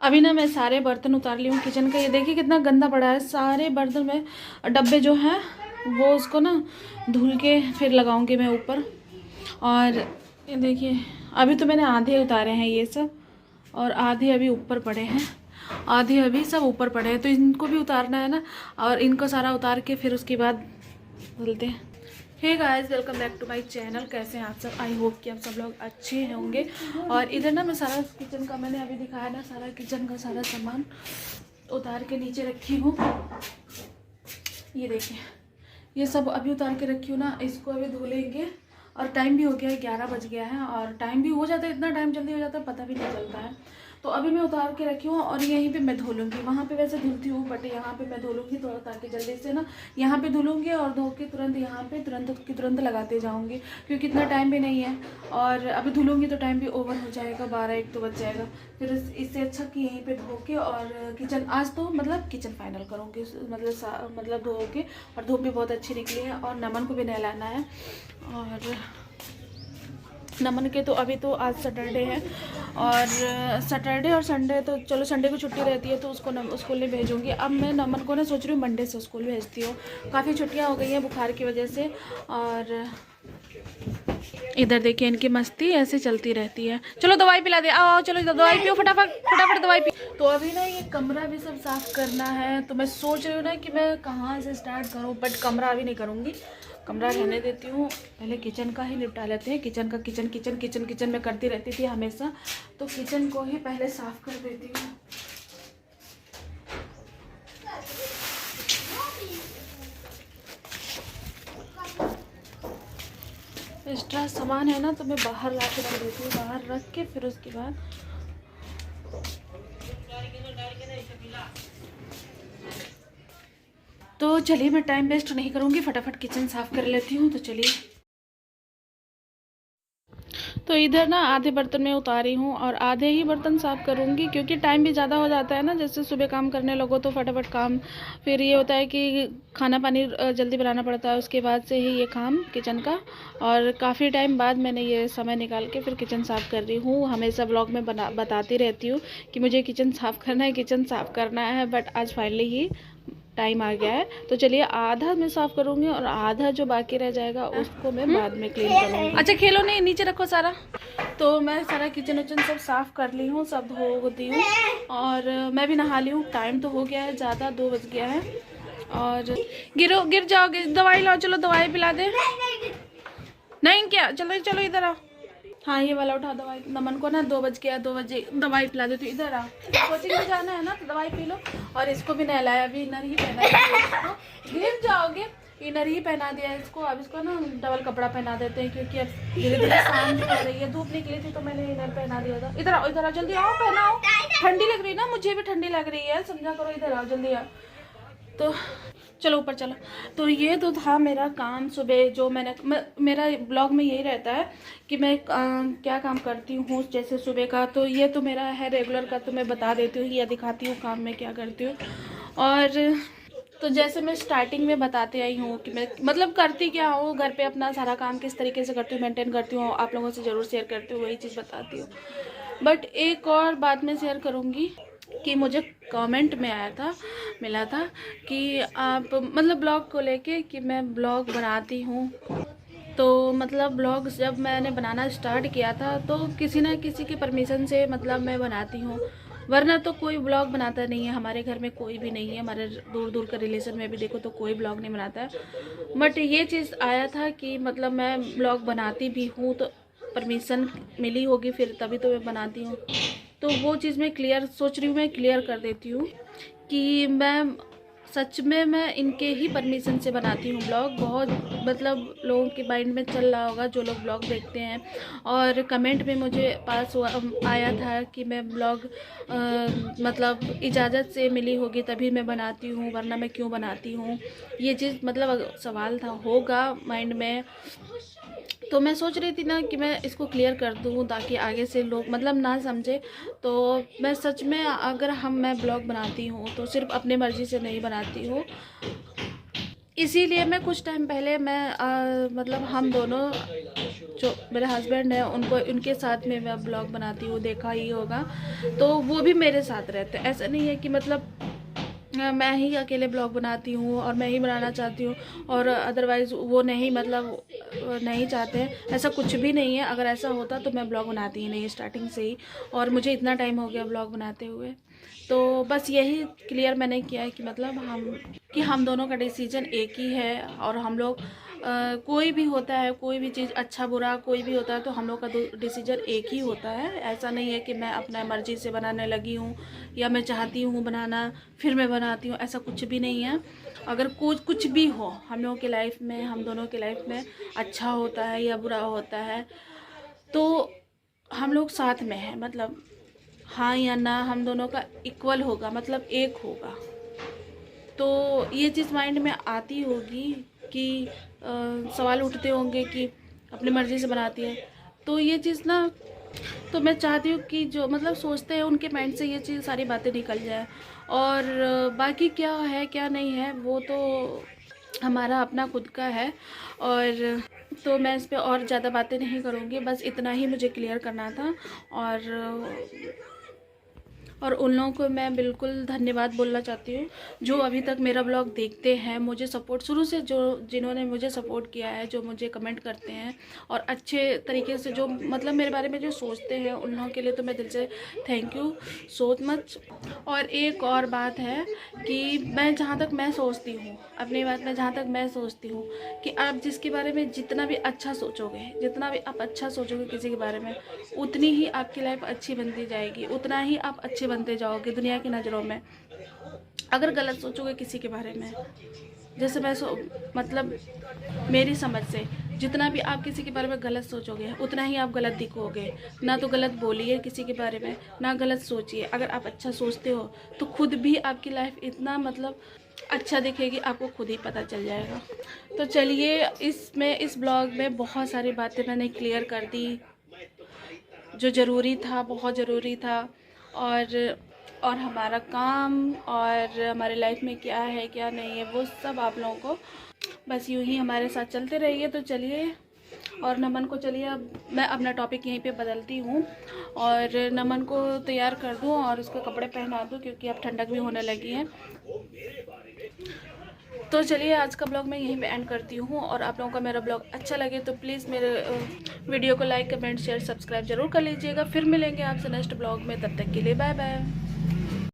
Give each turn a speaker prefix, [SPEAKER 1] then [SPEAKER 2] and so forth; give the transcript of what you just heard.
[SPEAKER 1] अभी ना मैं सारे बर्तन उतार ली हूँ किचन का। ये देखिए कितना गंदा पड़ा है। सारे बर्तन में डब्बे जो हैं वो उसको ना धुल के फिर लगाऊंगी मैं ऊपर। और ये देखिए अभी तो मैंने आधे उतारे हैं ये सब, और आधे अभी ऊपर पड़े हैं, आधे अभी सब ऊपर पड़े हैं। तो इनको भी उतारना है ना, और इनको सारा उतार के फिर उसके बाद बोलते हैं। Hey guys, welcome back to my channel. कैसे हैं आप सब? आई होप कि आप सब लोग अच्छे होंगे। और इधर ना मैं सारा किचन का, मैंने अभी दिखाया ना, सारा किचन का सारा सामान उतार के नीचे रखी हूँ। ये देखिए ये सब अभी उतार के रखी हूँ ना, इसको अभी धो लेंगे। और टाइम भी हो गया है, 11 बज गया है, और टाइम भी हो जाता है, इतना टाइम जल्दी हो जाता है पता भी नहीं चलता है। तो अभी मैं उतार के रखी हूँ और यहीं पे मैं धो लूँगी। वहाँ पे वैसे धुलती हूँ बट यहाँ पे मैं धो लूँगी थोड़ा, ताकि जल्दी से ना यहाँ पे धुलूँगी और धो के तुरंत यहाँ पे तुरंत लगाते जाऊँगी, क्योंकि इतना टाइम भी नहीं है। और अभी धुलूँगी तो टाइम भी ओवर हो जाएगा, 12-1 तो बज जाएगा। फिर इससे अच्छा कि यहीं पे धो के और किचन, आज तो मतलब किचन फाइनल करूँगी, मतलब धो के। और धूप भी बहुत अच्छी निकली है, और नमन को भी नहलाना है। और नमन के तो अभी तो आज सैटरडे है, और सैटरडे और संडे तो चलो, संडे को छुट्टी रहती है तो उसको स्कूल नहीं भेजूँगी। अब मैं नमन को ना सोच रही हूँ मंडे से स्कूल भेजती हूँ। काफ़ी छुट्टियाँ हो गई हैं बुखार की वजह से। और इधर देखिए इनकी मस्ती ऐसे चलती रहती है। चलो दवाई पिला दे, आओ चलो इधर दवाई पियो, फटाफट फटाफट दवाई पियो। तो अभी ना ये कमरा भी सब साफ़ करना है, तो मैं सोच रही हूँ ना कि मैं कहाँ से स्टार्ट करूँ, बट कमरा अभी नहीं करूँगी, कमरा रहने देती हूँ। पहले किचन का ही निपटा लेते हैं। किचन का किचन में करती रहती थी हमेशा, तो किचन को ही पहले साफ़ कर देती हूँ। एक्स्ट्रा सामान है ना तो मैं बाहर ला के रख देती हूँ, बाहर रख के फिर उसके बाद तो चलिए मैं टाइम वेस्ट नहीं करूँगी, फटाफट किचन साफ़ कर लेती हूँ। तो चलिए, तो इधर ना आधे बर्तन में उतारी हूँ और आधे ही बर्तन साफ़ करूँगी, क्योंकि टाइम भी ज़्यादा हो जाता है ना। जैसे सुबह काम करने लगो तो फटाफट काम, फिर ये होता है कि खाना पानी जल्दी बनाना पड़ता है, उसके बाद से ही ये काम किचन का। और काफ़ी टाइम बाद मैंने ये समय निकाल के फिर किचन साफ़ कर रही हूँ। हमेशा ब्लॉग में बताती रहती हूँ कि मुझे किचन साफ़ करना है, किचन साफ़ करना है, बट आज फाइनली ही टाइम आ गया है। तो चलिए आधा मैं साफ़ करूँगी और आधा जो बाकी रह जाएगा उसको मैं बाद में क्लीन करूँगी। अच्छा खेलो नहीं, नीचे रखो सारा। तो मैं सारा किचन विचन सब साफ़ कर ली हूँ, सब धो दी हूँ, और मैं भी नहा ली हूँ। टाइम तो हो गया है ज़्यादा, 2 बज गया है। और गिर जाओगे, दवाई लाओ, चलो दवाई पिला दे। नहीं क्या, चलो चलो इधर आओ। हाँ ये वाला उठा दवाई। नमन को ना 2 बज गया, 2 बजे दवाई पिला दे। तो इधर आ, कोचिंग में जाना है ना तो दवाई पी लो। और इसको भी नहलाया, अभी इनर ही पहना दिया, गिर जाओगे। इनर ही पहना दिया इसको। अब इसको ना डबल कपड़ा पहना देते हैं, क्योंकि अब धीरे धीरे शाम भी हो रही है, धूप निकली थी तो मैंने इनर पहना दिया था। इधर आओ जल्दी आओ, पहनाओ। ठंडी लग रही है ना, मुझे भी ठंडी लग रही है, समझा करो। इधर आओ जल्दी आओ। तो चलो ऊपर चलो। तो ये तो था मेरा काम सुबह, जो मेरा ब्लॉग में यही रहता है कि मैं क्या काम करती हूँ। जैसे सुबह का तो ये तो मेरा है रेगुलर का, तो मैं बता देती हूँ या दिखाती हूँ काम में क्या करती हूँ। और तो जैसे मैं स्टार्टिंग में बताते आई हूँ कि मैं मतलब करती क्या हूँ, घर पे अपना सारा काम किस तरीके से करती हूँ, मेंटेन करती हूँ, आप लोगों से ज़रूर शेयर करती हूँ, वही चीज़ बताती हूँ। बट एक और बात मैं शेयर करूँगी कि मुझे कमेंट में मिला था कि आप मतलब ब्लॉग को लेके कि मैं ब्लॉग बनाती हूँ। तो मतलब ब्लॉग जब मैंने बनाना स्टार्ट किया था तो किसी ना किसी के परमिशन से मतलब मैं बनाती हूँ, वरना तो कोई ब्लॉग बनाता नहीं है। हमारे घर में कोई भी नहीं है, हमारे दूर दूर के रिलेशन में भी देखो तो कोई ब्लॉग नहीं बनाता है। बट ये चीज़ आया था कि मतलब मैं ब्लॉग बनाती भी हूँ तो परमिशन मिली होगी फिर तभी तो मैं बनाती हूँ। तो वो चीज़ मैं सोच रही हूँ, मैं क्लियर कर देती हूँ कि मैं सच में मैं इनके ही परमिशन से बनाती हूँ ब्लॉग। बहुत मतलब लोगों के माइंड में चल रहा होगा जो लोग ब्लॉग देखते हैं, और कमेंट में मुझे आया था कि मैं ब्लॉग मतलब इजाज़त से मिली होगी तभी मैं बनाती हूँ, वरना मैं क्यों बनाती हूँ। ये चीज़ मतलब सवाल था होगा माइंड में। तो मैं सोच रही थी ना कि मैं इसको क्लियर कर दूँ ताकि आगे से लोग मतलब ना समझे। तो मैं सच में अगर मैं ब्लॉग बनाती हूँ तो सिर्फ अपने मर्ज़ी से नहीं बनाती हूँ। इसीलिए मैं कुछ टाइम पहले मतलब हम दोनों जो मेरे हस्बैंड हैं उनको उनके साथ में मैं ब्लॉग बनाती हूँ, देखा ही होगा। तो वो भी मेरे साथ रहते हैं। ऐसा नहीं है कि मतलब मैं ही अकेले ब्लॉग बनाती हूँ और मैं ही बनाना चाहती हूँ और अदरवाइज़ वो नहीं, मतलब नहीं चाहते हैं, ऐसा कुछ भी नहीं है। अगर ऐसा होता तो मैं ब्लॉग बनाती ही नहीं स्टार्टिंग से ही, और मुझे इतना टाइम हो गया ब्लॉग बनाते हुए। तो बस यही क्लियर मैंने किया है कि मतलब हम दोनों का डिसीजन एक ही है, और हम लोग कोई भी होता है, कोई भी चीज़ अच्छा बुरा कोई भी होता है तो हम लोग का डिसीजन एक ही होता है। ऐसा नहीं है कि मैं अपना मर्ज़ी से बनाने लगी हूँ या मैं चाहती हूँ बनाना फिर मैं बनाती हूँ, ऐसा कुछ भी नहीं है। अगर कुछ भी हो हम लोगों की लाइफ में, हम दोनों की लाइफ में अच्छा होता है या बुरा होता है तो हम लोग साथ में हैं, मतलब हाँ या ना हम दोनों का इक्वल होगा, मतलब एक होगा। तो ये चीज़ माइंड में आती होगी कि सवाल उठते होंगे कि अपनी मर्ज़ी से बनाती है, तो ये चीज़ ना, तो मैं चाहती हूँ कि जो मतलब सोचते हैं उनके माइंड से ये चीज़ सारी बातें निकल जाए। और बाकी क्या है क्या नहीं है वो तो हमारा अपना खुद का है। और तो मैं इस पे और ज़्यादा बातें नहीं करूँगी, बस इतना ही मुझे क्लियर करना था। और उन लोगों को मैं बिल्कुल धन्यवाद बोलना चाहती हूँ जो अभी तक मेरा ब्लॉग देखते हैं, मुझे सपोर्ट शुरू से जो जिन्होंने मुझे सपोर्ट किया है, जो मुझे कमेंट करते हैं और अच्छे तरीके से जो मतलब मेरे बारे में जो सोचते हैं, उन लोगों के लिए तो मैं दिल से थैंक यू सो मच। और एक और बात है कि मैं जहाँ तक मैं सोचती हूँ, अपनी बात में जहाँ तक मैं सोचती हूँ कि आप जिसके बारे में जितना भी अच्छा सोचोगे, जितना भी आप अच्छा सोचोगे किसी के बारे में, उतनी ही आपकी लाइफ अच्छी बनती जाएगी, उतना ही आप अच्छे बनते जाओगे दुनिया की नज़रों में। अगर गलत सोचोगे किसी के बारे में, जैसे मतलब मेरी समझ से जितना भी आप किसी के बारे में गलत सोचोगे उतना ही आप गलत दिखोगे। ना तो गलत बोलिए किसी के बारे में, ना गलत सोचिए। अगर आप अच्छा सोचते हो तो खुद भी आपकी लाइफ इतना मतलब अच्छा दिखेगी, आपको खुद ही पता चल जाएगा। तो चलिए, इस ब्लॉग में बहुत सारी बातें मैंने क्लियर कर दी जो ज़रूरी था, बहुत ज़रूरी था। और हमारा काम और हमारे लाइफ में क्या है क्या नहीं है वो सब आप लोगों को बस यूं ही हमारे साथ चलते रहिए। तो चलिए, और नमन को चलिए अब मैं अपना टॉपिक यहीं पे बदलती हूँ और नमन को तैयार कर दूँ और उसको कपड़े पहना दूँ क्योंकि अब ठंडक भी होने लगी है। तो चलिए, आज का ब्लॉग मैं यहीं पे एंड करती हूँ। और आप लोगों का मेरा ब्लॉग अच्छा लगे तो प्लीज़ मेरे वीडियो को लाइक कमेंट शेयर सब्सक्राइब जरूर कर लीजिएगा। फिर मिलेंगे आपसे नेक्स्ट ब्लॉग में, तब तक के लिए बाय बाय।